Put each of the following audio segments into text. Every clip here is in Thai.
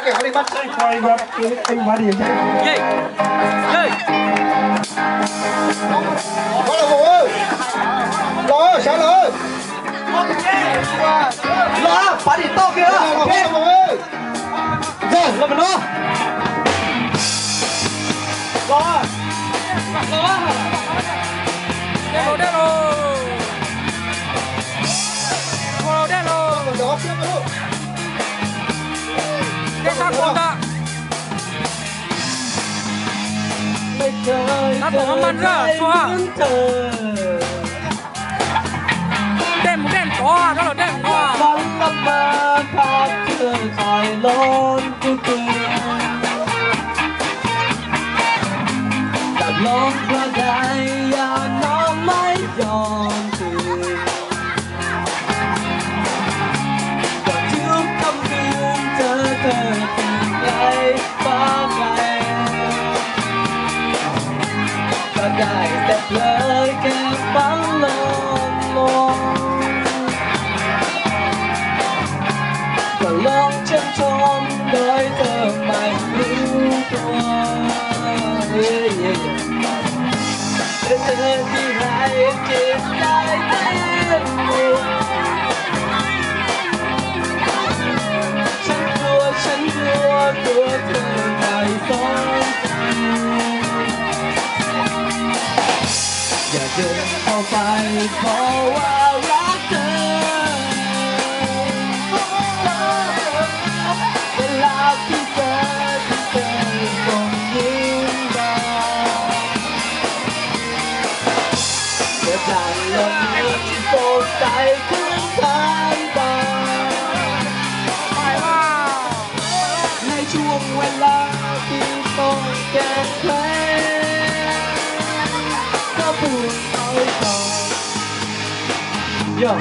cái họ đi bắt coi gặp anh phá điểm thế gì có là vụ ơi lo sao lo lo phá điểm to kia ok rồi là mình lo đen rồi đó chưa đâu đen ta cuồng ta ta bỏ mắm ra xóa đen một đen to đó là đen to vẫn lắm mà phát chưa khỏi lon cứ cười đã lon qua đây nó mới giòn cười còn trước tâm hương chờ từng ngày ba ngày và ngày đẹp lời kẹp bắn lon lon và lon chân tròn đôi thơ mày lưu tua thì hãy kịp lại tên mình chân đua của thơ mày phongอย่าเดินเข้าไปเพราะว่ารักเธอเวลาที่เธอส่งยิ้มมาเมื่อดังลมโบกใจขึ้นทางตาในช่วงเวลาที่ต้องแก้แค้นก็พูดเอาต่อโย่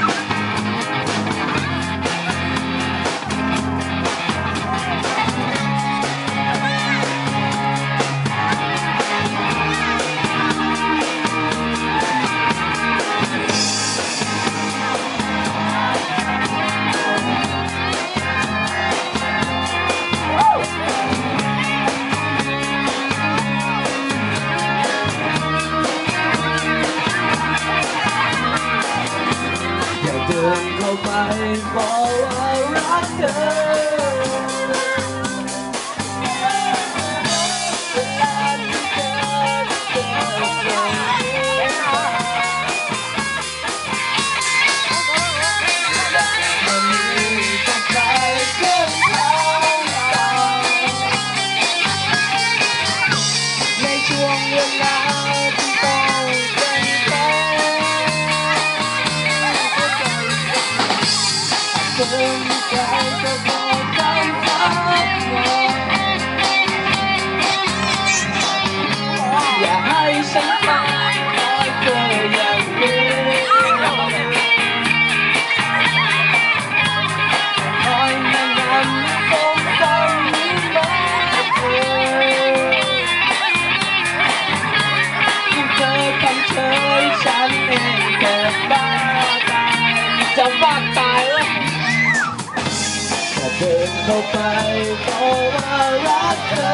เดินเข้าไปบอกว่ารักเธอเวลาที่เธอส่งมันมีแต่ใครเกินเขาในช่วงเวลาที่ต้องเป็นแฟนเดินใจก็บอกใจสักวันอย่าให้ฉันตายคอยเธออย่างนี้คอยนั่งนำต้มใจนี้มาเธอที่เธอทำเฉยฉันเองแค่บ้าตายจะบ้าตายแล้วเดินเข้าไปเพราะว่ารักเธอ